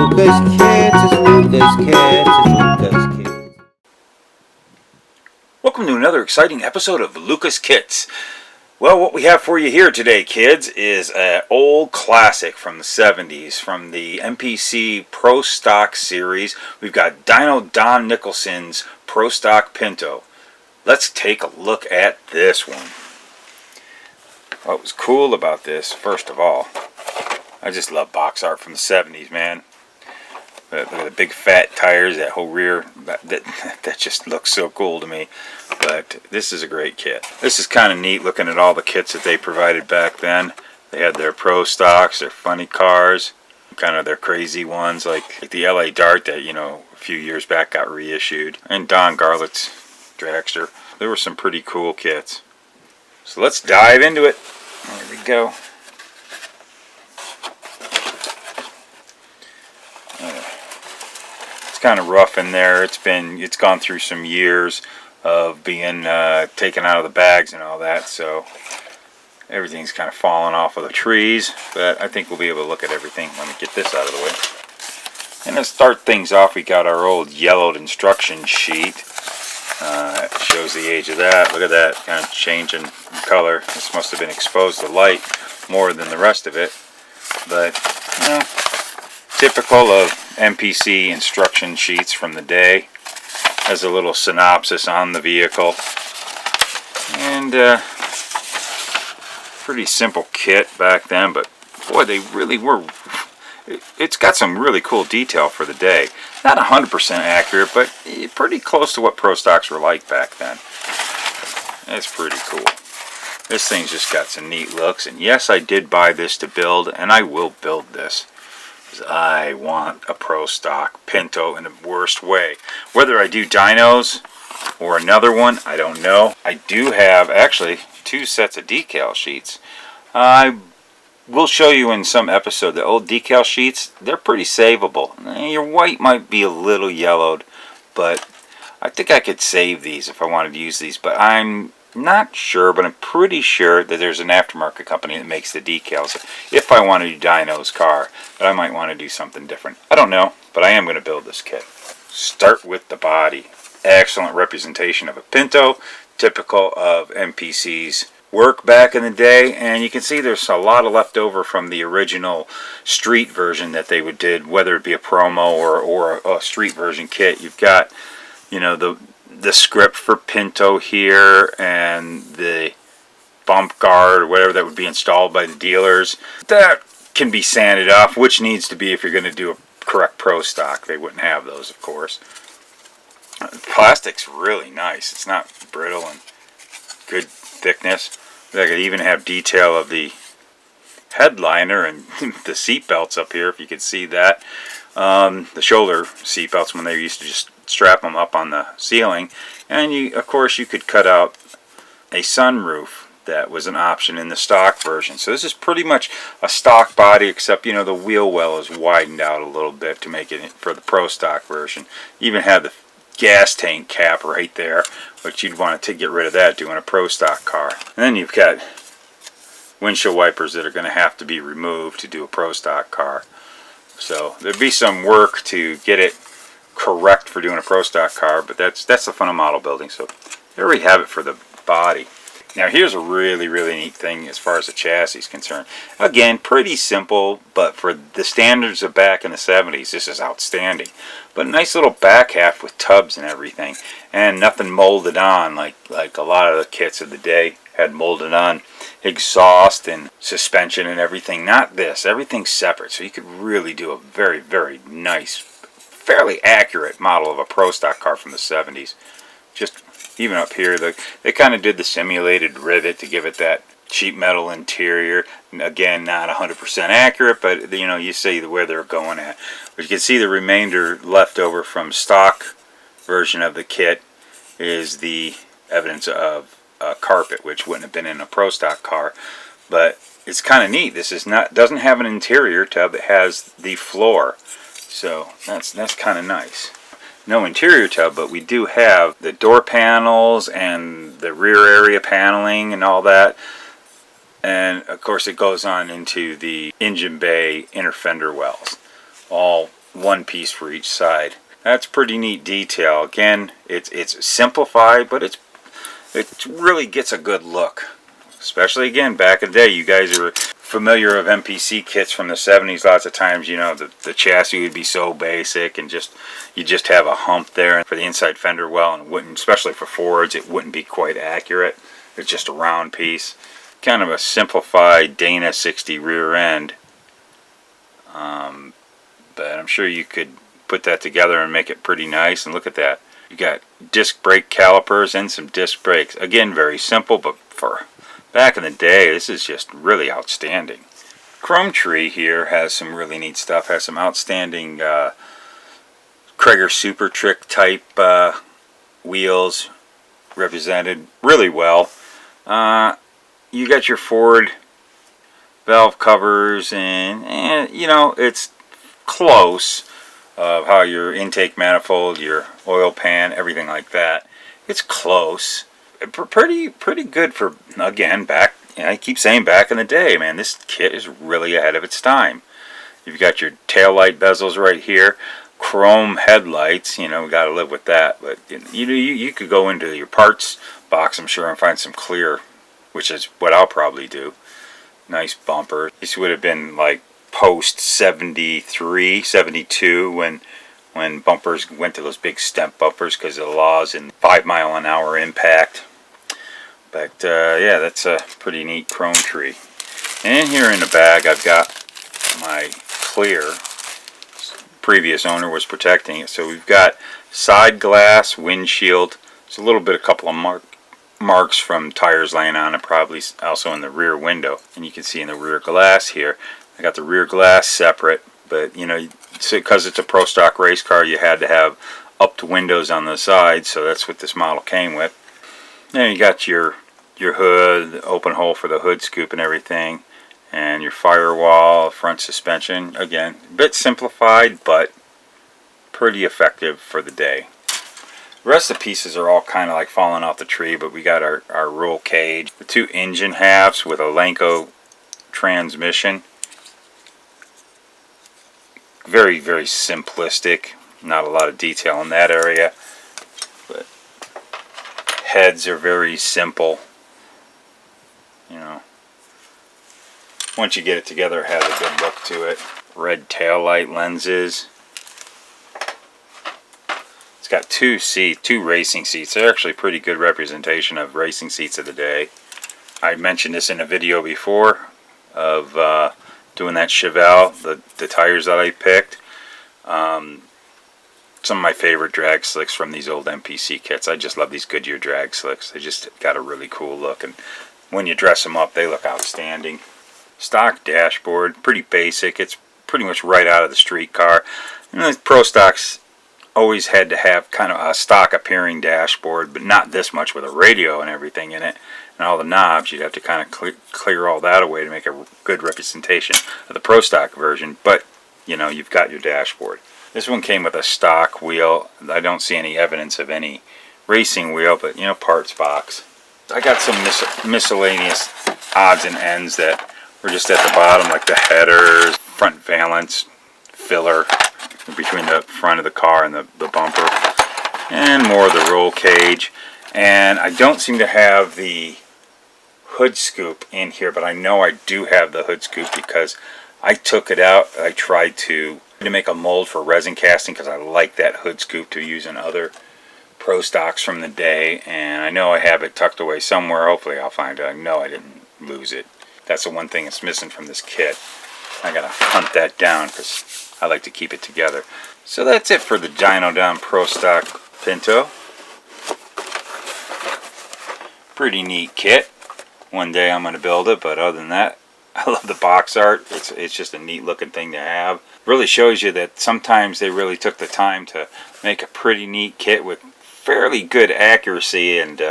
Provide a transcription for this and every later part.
Luka's Kids, it's Luka's Kids, it's Luka's Kids. Welcome to another exciting episode of Luka's Kits. Well, what we have for you here today, kids, is an old classic from the 70s, from the MPC Pro Stock series. We've got Dyno Don Nicholson's Pro Stock Pinto. Let's take a look at this one. What was cool about this, first of all, I just love box art from the 70s, man. Look at the big fat tires, that whole rear, that just looks so cool to me. But this is a great kit. This is kind of neat looking at all the kits that they provided back then. They had their Pro Stocks, their funny cars, kind of their crazy ones like the LA Dart that, you know, a few years back got reissued. And Don Garlett's dragster. There were some pretty cool kits. So let's dive into it. There we go. It's kind of rough in there. It's gone through some years of being taken out of the bags and all that, so everything's kind of fallen off of the trees, but I think we'll be able to look at everything. Let me get this out of the way. And to start things off, we got our old yellowed instruction sheet. It shows the age of that. Look at that, kind of changing color. This must have been exposed to light more than the rest of it, but you know, typical of MPC instruction sheets from the day. Has a little synopsis on the vehicle, and pretty simple kit back then, but boy, they really were. It's got some really cool detail for the day. Not 100% accurate, but pretty close to what Pro Stocks were like back then. That's pretty cool. This thing's just got some neat looks, and yes, I did buy this to build, and I will build this. I want a Pro Stock Pinto in the worst way. Whether I do dynos or another one, I don't know. I do have actually 2 sets of decal sheets. I will show you in some episode the old decal sheets. They're pretty savable. Your white might be a little yellowed, but I think I could save these if I wanted to use these. But I'm not sure, but I'm pretty sure that there's an aftermarket company that makes the decals if I want to do Dyno's car, but I might want to do something different. I don't know, but I am going to build this kit. Start with the body. Excellent representation of a Pinto, typical of MPC's work back in the day, and you can see there's a lot of leftover from the original street version that they did, whether it be a promo or a street version kit. You've got, you know, the script for Pinto here and the bump guard or whatever that would be installed by the dealers. That can be sanded off, which needs to be if you're going to do a correct Pro Stock. They wouldn't have those, of course. Plastic's really nice. It's not brittle and good thickness. They could even have detail of the headliner and the seat belts up here, if you could see that. The shoulder seat belts when they used to just strap them up on the ceiling, and of course you could cut out a sunroof that was an option in the stock version. So this is pretty much a stock body, except you know the wheel well is widened out a little bit to make it for the Pro Stock version. You even have the gas tank cap right there, but you'd want to get rid of that doing a Pro Stock car. And then you've got windshield wipers that are going to have to be removed to do a Pro Stock car. So there'd be some work to get it correct for doing a Pro Stock car, but that's the fun of model building. So there we have it for the body. Now here's a really neat thing as far as the chassis is concerned. Again, pretty simple, but for the standards of back in the 70s, this is outstanding. But a nice little back half with tubs and everything, and nothing molded on like a lot of the kits of the day had molded on exhaust and suspension and everything. Not this. Everything's separate, so you could really do a very nice, fairly accurate model of a Pro Stock car from the 70s. Just even up here, they kind of did the simulated rivet to give it that cheap metal interior. Again, not 100% accurate, but you know, you see where they're going at. But you can see the remainder left over from stock version of the kit is the evidence of carpet, which wouldn't have been in a Pro Stock car. But it's kind of neat. This doesn't have an interior tub. It has the floor, so that's kind of nice. No interior tub, but we do have the door panels and the rear area paneling and all that. And of course it goes on into the engine bay inner fender wells. All one piece for each side. That's pretty neat detail. Again, it's simplified, but it really gets a good look. Especially again, back in the day, you guys are familiar of MPC kits from the 70s. Lots of times, you know, the chassis would be so basic and you just have a hump there for the inside fender well, and it wouldn't, especially for Fords, it wouldn't be quite accurate. It's just a round piece. Kind of a simplified Dana 60 rear end. But I'm sure you could put that together and make it pretty nice. And look at that. You got disc brake calipers and some disc brakes. Again, very simple, but for back in the day, this is just really outstanding. Chrome Tree here has some really neat stuff. Has some outstanding Krager Super Trick type wheels represented really well. You got your Ford valve covers, and you know, it's close of how your intake manifold, your oil pan, everything like that. It's close. Pretty good for, again, back, you know, I keep saying back in the day, man, this kit is really ahead of its time. You've got your tail light bezels right here, chrome headlights, you know, we got to live with that. But you could go into your parts box, I'm sure, and find some clear, which is what I'll probably do. Nice bumper. This would have been like post 73, 72 when bumpers went to those big stemp bumpers because of the laws and 5 mile an hour impact. But yeah, that's a pretty neat Chrome Tree. And here in the bag I've got my clear. Previous owner was protecting it. So we've got side glass, windshield. There's a little bit, a couple of marks from tires laying on it, probably also in the rear window. And you can see in the rear glass here, I got the rear glass separate, but you know, because it's a Pro Stock race car, you had to have upped windows on the side, so that's what this model came with. Then you got your hood, open hole for the hood scoop and everything, and your firewall, front suspension. Again, a bit simplified, but pretty effective for the day. The rest of the pieces are all kind of like falling off the tree, but we got our roll cage, the two engine halves with a Lenco transmission. Very, very simplistic. Not a lot of detail in that area. But heads are very simple. You know, once you get it together, it has a good look to it. Red taillight lenses. It's got two racing seats. They're actually pretty good representation of racing seats of the day. I mentioned this in a video before of doing that Chevelle, the tires that I picked. Some of my favorite drag slicks from these old MPC kits. I just love these Goodyear drag slicks. They just got a really cool look, and when you dress them up, they look outstanding. Stock dashboard, pretty basic. It's pretty much right out of the street car. You know, Pro Stocks always had to have kind of a stock appearing dashboard, but not this much with a radio and everything in it. And all the knobs, you'd have to kind of clear all that away to make a good representation of the Pro Stock version. But, you know, you've got your dashboard. This one came with a stock wheel. I don't see any evidence of any racing wheel, but, you know, parts box. I got some miscellaneous odds and ends that were just at the bottom, like the headers, front valance, filler between the front of the car and the bumper, and more of the roll cage. And I don't seem to have the hood scoop in here, but I know I do have the hood scoop because I took it out. I tried to make a mold for resin casting because I like that hood scoop to use in other Pro Stocks from the day, and I know I have it tucked away somewhere. Hopefully I'll find it. I know I didn't lose it. That's the one thing that's missing from this kit. I gotta hunt that down because I like to keep it together. So that's it for the Dyno Down Pro Stock Pinto. Pretty neat kit. One day I'm going to build it, but other than that, I love the box art. It's just a neat looking thing to have. Really shows you that sometimes they really took the time to make a pretty neat kit with fairly good accuracy and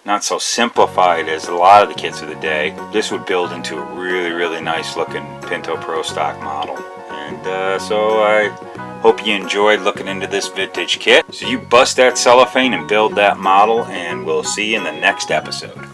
not so simplified as a lot of the kits of the day. This would build into a really, really nice looking Pinto Pro Stock model. And so I hope you enjoyed looking into this vintage kit. So you bust that cellophane and build that model, and we'll see you in the next episode.